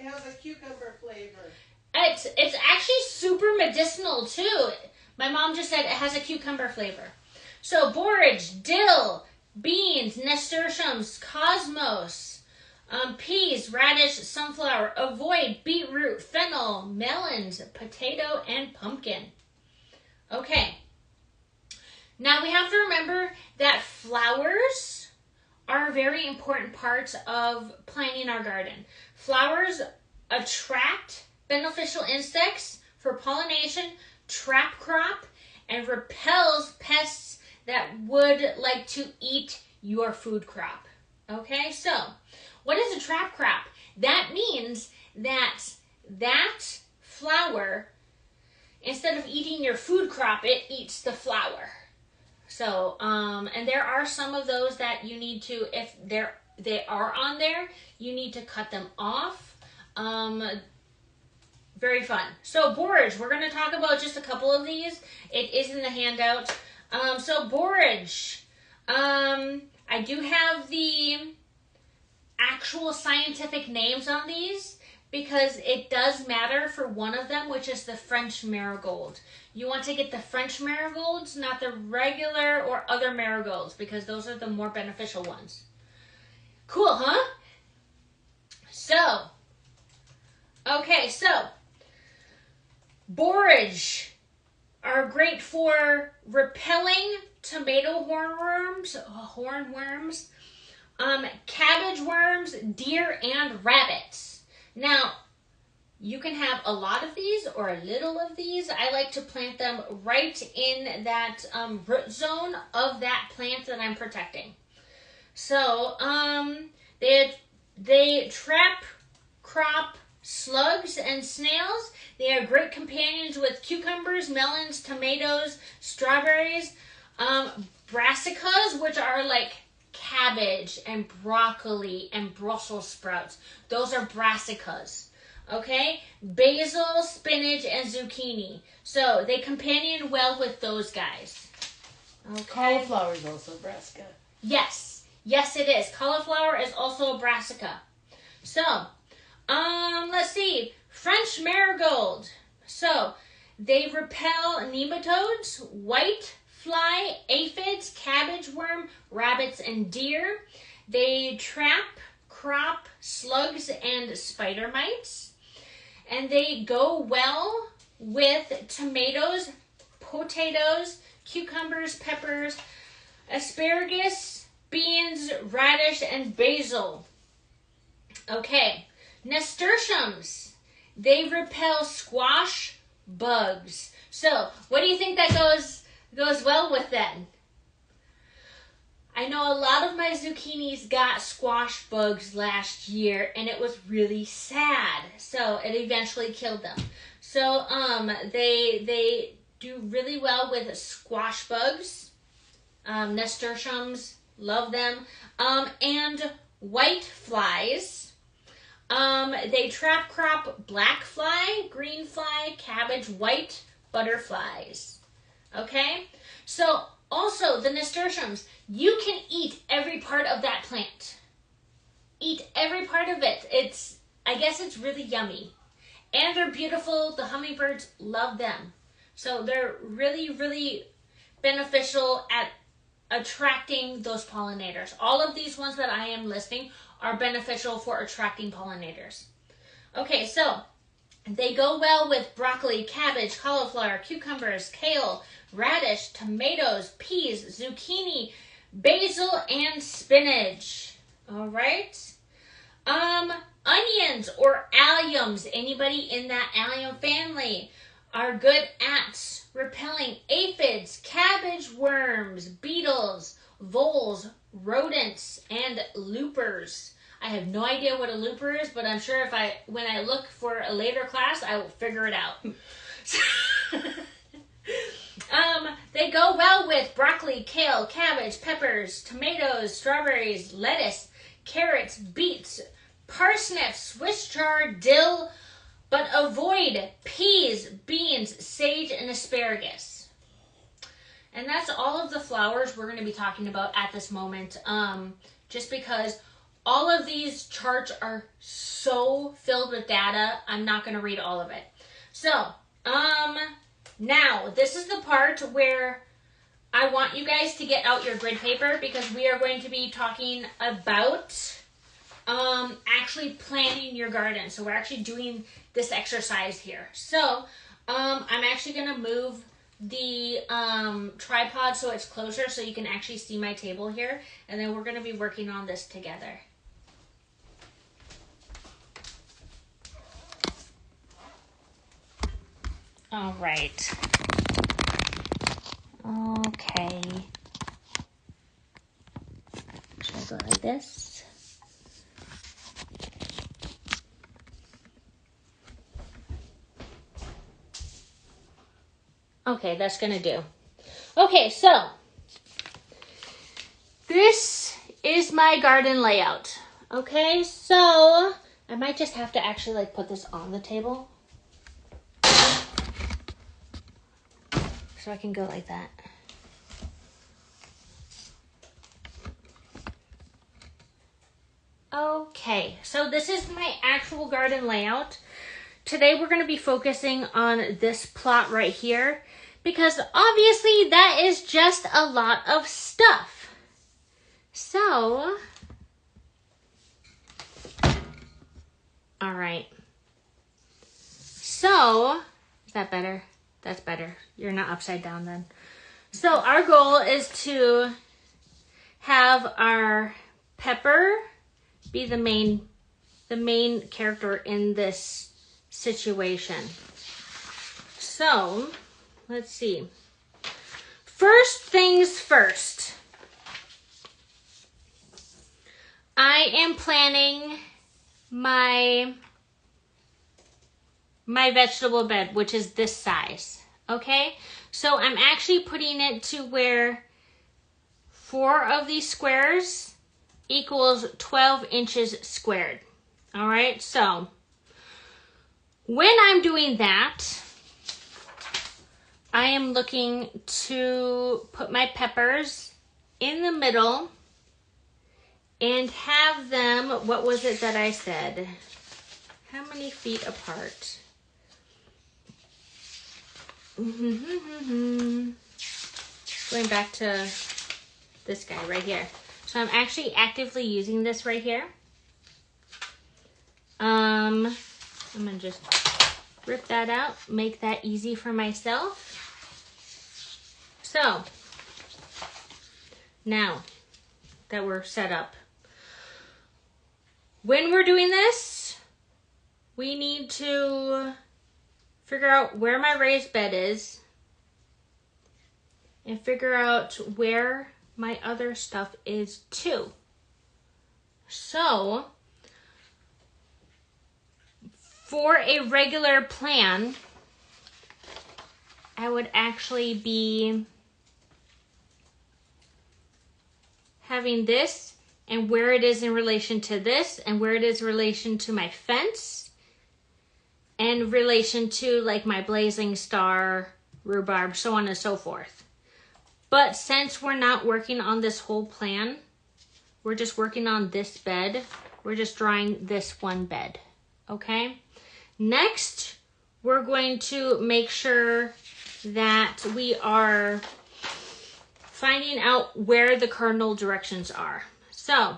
has a cucumber flavor. It's actually super medicinal too. My mom just said it has a cucumber flavor. So borage, dill, beans, nasturtiums, cosmos, peas, radish, sunflower. Avoid beetroot, fennel, melons, potato, and pumpkin. Okay. Now we have to remember that flowers are a very important part of planting our garden. Flowers attract beneficial insects for pollination, trap crop, and repels pests that would like to eat your food crop. Okay, so what is a trap crop? That means that flower, instead of eating your food crop, it eats the flower. So, and there are some of those that you need to, if they are on there, you need to cut them off. Very fun. So borage, we're going to talk about just a couple of these. It is in the handout. So borage, I do have the actual scientific names on these because it does matter for one of them, which is the French marigold. You want to get the French marigolds, not the regular or other marigolds, because those are the more beneficial ones. Cool, huh? So, okay, so borage are great for repelling tomato hornworms, cabbage worms, deer, and rabbits. Now, you can have a lot of these or a little of these. I like to plant them right in that root zone of that plant that I'm protecting. So, they trap crop slugs and snails. They are great companions with cucumbers, melons, tomatoes, strawberries, brassicas, which are like cabbage and broccoli and Brussels sprouts. Those are brassicas. Okay? Basil, spinach, and zucchini. So they companion well with those guys. Okay. Cauliflower is also brassica. Yes. Yes, it is. Cauliflower is also a brassica. So, let's see. French marigold. So, they repel nematodes, white fly, aphids, cabbage worm, rabbits, and deer. They trap crop slugs and spider mites. And they go well with tomatoes, potatoes, cucumbers, peppers, asparagus, beans, radish, and basil. Okay, nasturtiums. They repel squash bugs. So, what do you think that goes well with then? I know a lot of my zucchinis got squash bugs last year, and it was really sad. So it eventually killed them. So they do really well with squash bugs. Nasturtiums, love them. And white flies. They trap crop black fly, green fly, cabbage, white butterflies. Okay? So also the nasturtiums, you can eat every part of that plant. Eat every part of it. I guess it's really yummy. And they're beautiful. The hummingbirds love them. So they're really, really beneficial at attracting those pollinators. All of these ones that I am listing are beneficial for attracting pollinators. Okay, so they go well with broccoli, cabbage, cauliflower, cucumbers, kale, radish, tomatoes, peas, zucchini, basil, and spinach. All right. Onions or alliums, anybody in that allium family, are good at repelling aphids, cabbage worms, beetles, voles, rodents, and loopers. I have no idea what a looper is, but I'm sure when I look for a later class, I will figure it out. They go well with broccoli, kale, cabbage, peppers, tomatoes, strawberries, lettuce, carrots, beets, parsnips, Swiss chard, dill, but avoid peas, beans, sage, and asparagus. And that's all of the flowers we're going to be talking about at this moment, just because all of these charts are so filled with data, I'm not going to read all of it. So, now, this is the part where I want you guys to get out your grid paper because we are going to be talking about actually planning your garden. So we're actually doing this exercise here. So I'm actually going to move the tripod so it's closer so you can actually see my table here. And then we're going to be working on this together. All right. Okay. Should I go like this? Okay, that's gonna do. Okay, so this is my garden layout. Okay, so I might just have to actually put this on the table. So I can go like that. Okay, so this is my actual garden layout. Today we're going to be focusing on this plot right here because obviously that is just a lot of stuff. So, all right. So, is that better? That's better. You're not upside down then. So our goal is to have our pepper be the main character in this situation. So let's see. First things first. I am planning my vegetable bed, which is this size, okay? So I'm actually putting it to where 4 of these squares equals 12 inches squared, all right? So when I'm doing that, I am looking to put my peppers in the middle and have them, what was it that I said? How many feet apart? Going back to this guy right here. So I'm actually actively using this right here. I'm gonna just rip that out, make that easy for myself. So now that were set up. When we're doing this, we need to figure out where my raised bed is and figure out where my other stuff is too. So, for a regular plan, I would actually be having this and where it is in relation to this and where it is in relation to my fence and relation to like my blazing star, rhubarb, so on and so forth. But since we're not working on this whole plan, we're just working on this bed. We're just drawing this one bed, okay? Next, we're going to make sure that we are finding out where the cardinal directions are. So,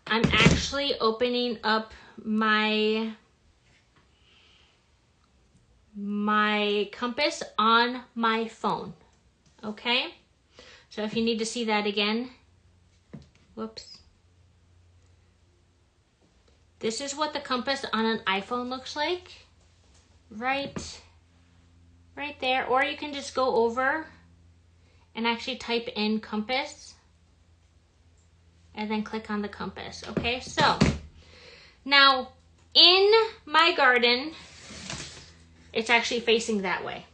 I'm actually opening up my compass on my phone, okay? So if you need to see that again, whoops. This is what the compass on an iPhone looks like, right there. Or you can just go over and actually type in compass and then click on the compass, okay? So now in my garden, it's actually facing that way,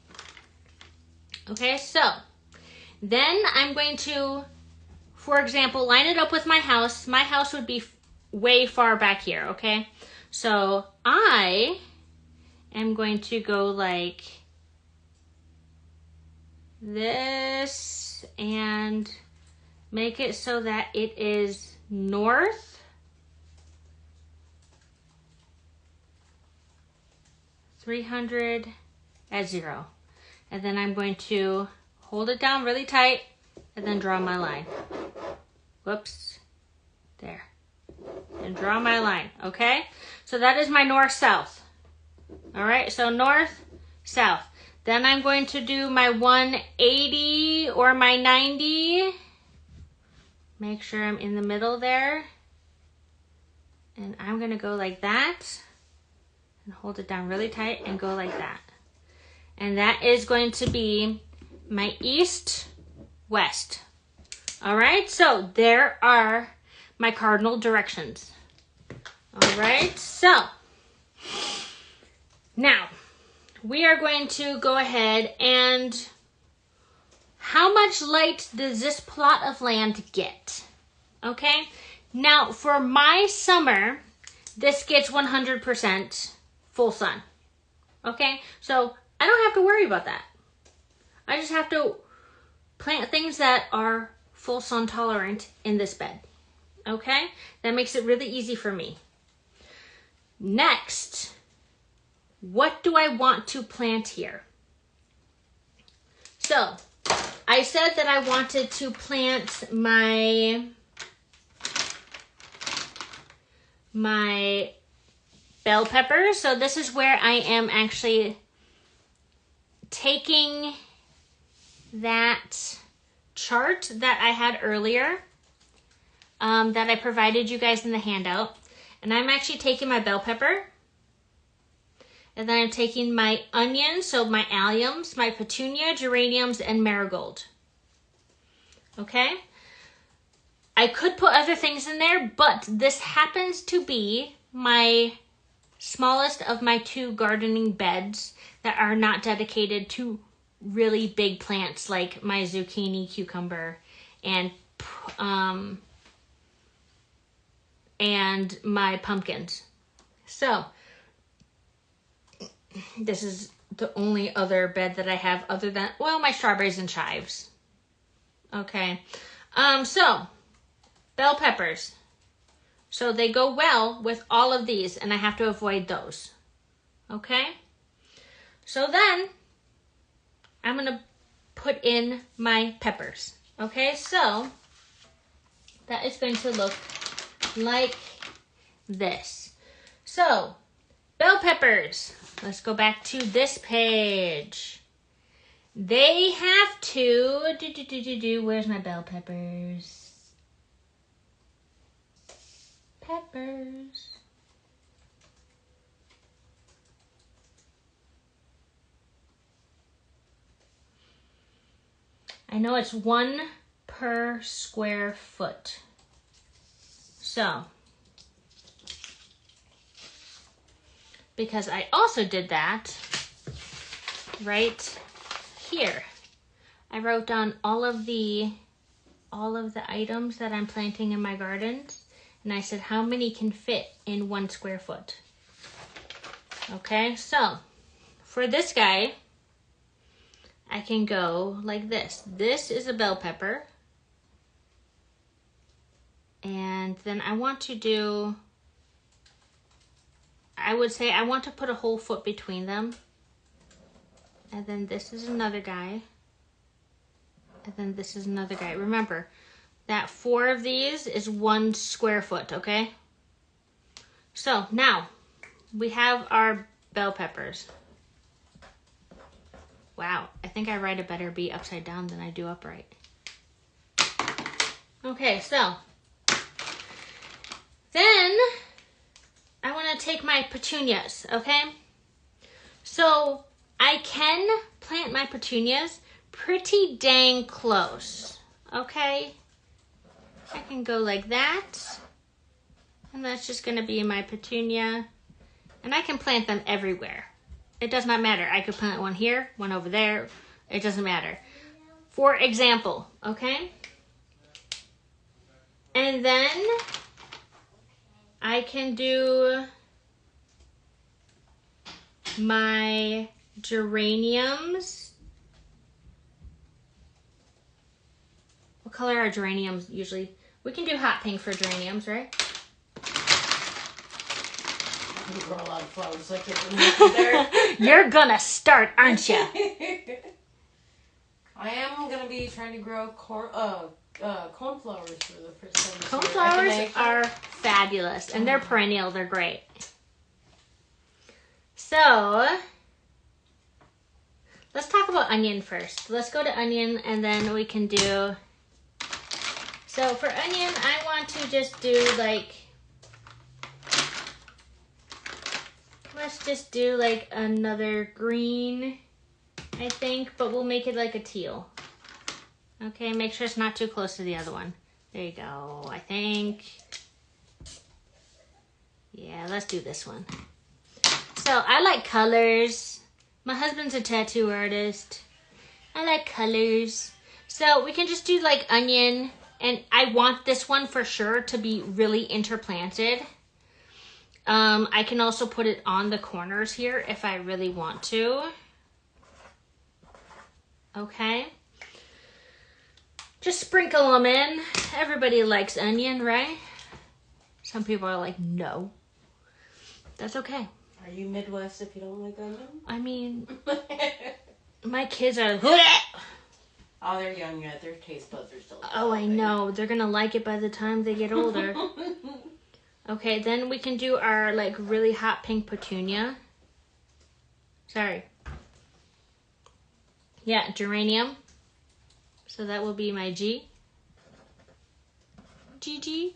okay? So then I'm going to, for example, line it up with my house. My house would be way far back here, okay? So I am going to go like this and make it so that it is north, 300 at 0. And then I'm going to hold it down really tight and then draw my line. Whoops. There. And draw my line, okay? So that is my north-south. All right, so north-south. Then I'm going to do my 180 or my 90. Make sure I'm in the middle there. And I'm going to go like that. And hold it down really tight and go like that. And that is going to be my east-west. All right, so there are my cardinal directions. All right, so now we are going to go ahead and how much light does this plot of land get? Okay, now for my summer, this gets 100% full sun. Okay, so I don't have to worry about that. I just have to plant things that are full sun tolerant in this bed. Okay, that makes it really easy for me. Next, what do I want to plant here? So, I said that I wanted to plant my bell peppers. So this is where I am actually taking that chart that I had earlier, that I provided you guys in the handout. And I'm actually taking my bell pepper. And then I'm taking my onions, so my alliums, my petunia, geraniums, and marigold. Okay? I could put other things in there, but this happens to be my smallest of my 2 gardening beds that are not dedicated to really big plants like my zucchini, cucumber, and my pumpkins. So this is the only other bed that I have other than, well, my strawberries and chives. Okay. So bell peppers. So they go well with all of these, and I have to avoid those. Okay? So then I'm going to put in my peppers. Okay? So that is going to look like this. So, bell peppers. Let's go back to this page. They have to where's my bell peppers? peppers. I know it's 1 per square foot. So, because I also did that right here. I wrote down all of the items that I'm planting in my gardens, and I said how many can fit in 1 square foot. Okay, so for this guy, I can go like this. This is a bell pepper. And then I want to do, I would say I want to put a whole foot between them. And then this is another guy. And then this is another guy. Remember that 4 of these is 1 square foot, okay? So now we have our bell peppers. Wow, I think I write a better B upside down than I do upright. Okay, so then I want to take my petunias, okay? So I can plant my petunias pretty dang close, okay? I can go like that, and that's just going to be my petunia, and I can plant them everywhere. It does not matter. I could plant one here, one over there. It doesn't matter. For example, okay? And then I can do my geraniums. What color are geraniums usually? We can do hot pink for geraniums, right? You grow a lot of flowers, so I can't there. You're gonna start, aren't you? I am gonna be trying to grow cornflowers for the first time. Cornflowers are fabulous, and they're perennial. They're great. So let's talk about onion first. Let's go to onion, and then we can do. So for onion, I want to just do like. Let's just do like another green, I think, but we'll make it like a teal. Okay, make sure it's not too close to the other one. There you go, I think. Yeah, let's do this one. So I like colors. My husband's a tattoo artist. I like colors. So we can just do like onion, and I want this one for sure to be really interplanted. I can also put it on the corners here if I really want to. Okay. Just sprinkle them in. Everybody likes onion, right? Some people are like, no. That's okay. Are you Midwest if you don't like onion? I mean, my kids are... Oh, they're young yet. Their taste buds are still... Oh, I know. They're going to like it by the time they get older. Okay, then we can do our like really hot pink petunia. Sorry. Yeah, geranium. So that will be my G. GG.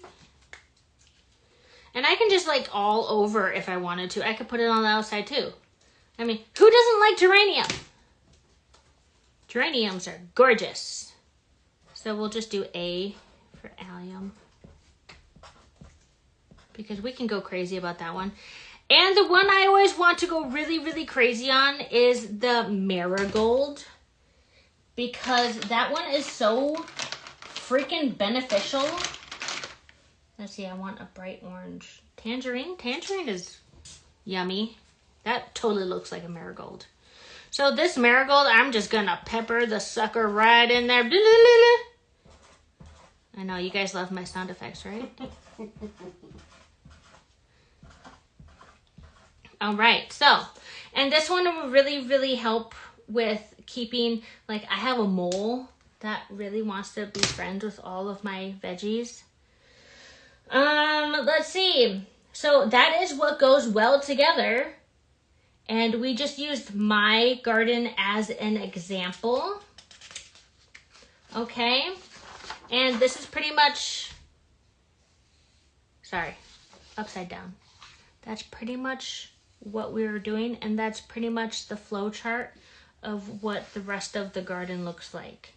And I can just like all over if I wanted to. I could put it on the outside too. I mean, who doesn't like geranium? Geraniums are gorgeous. So we'll just do A for allium, because we can go crazy about that one. And the one I always want to go really, really crazy on is the marigold, because that one is so freaking beneficial. Let's see, I want a bright orange. Tangerine? Tangerine is yummy. That totally looks like a marigold. So this marigold, I'm just gonna pepper the sucker right in there. I know, you guys love my sound effects, right? All right, so, and this one will really, really help with keeping, like, I have a mole that really wants to be friends with all of my veggies. Let's see. So that is what goes well together. And we just used my garden as an example. Okay. And this is pretty much, sorry, upside down. That's pretty much what we were doing, and that's pretty much the flow chart of what the rest of the garden looks like.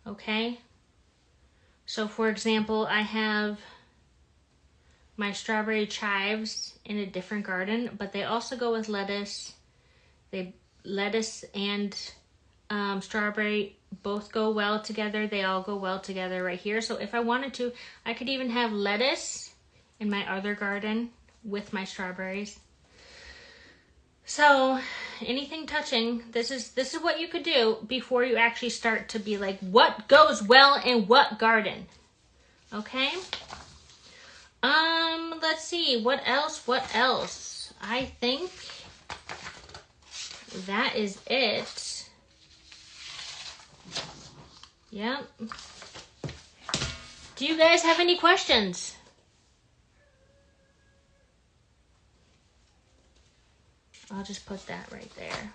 Okay? So for example, I have my strawberry chives in a different garden, but they also go with lettuce. Lettuce and strawberry both go well together. They all go well together right here. So if I wanted to, I could even have lettuce in my other garden with my strawberries. So anything touching, this is what you could do before you actually start to be like, what goes well in what garden? Okay? Let's see, what else? I think that is it. Yep. Do you guys have any questions? I'll just put that right there.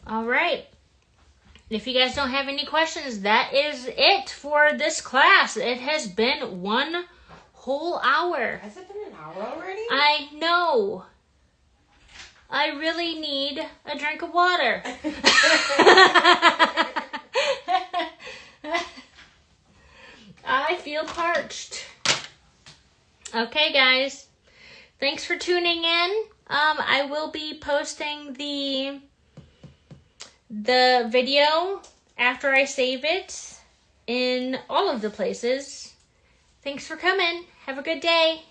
All right. If you guys don't have any questions, that is it for this class. It has been 1 whole hour. Has it been an hour already? I know. I really need a drink of water. I feel parched. Okay, guys. Thanks for tuning in. I will be posting the video after I save it in all of the places. Thanks for coming. Have a good day.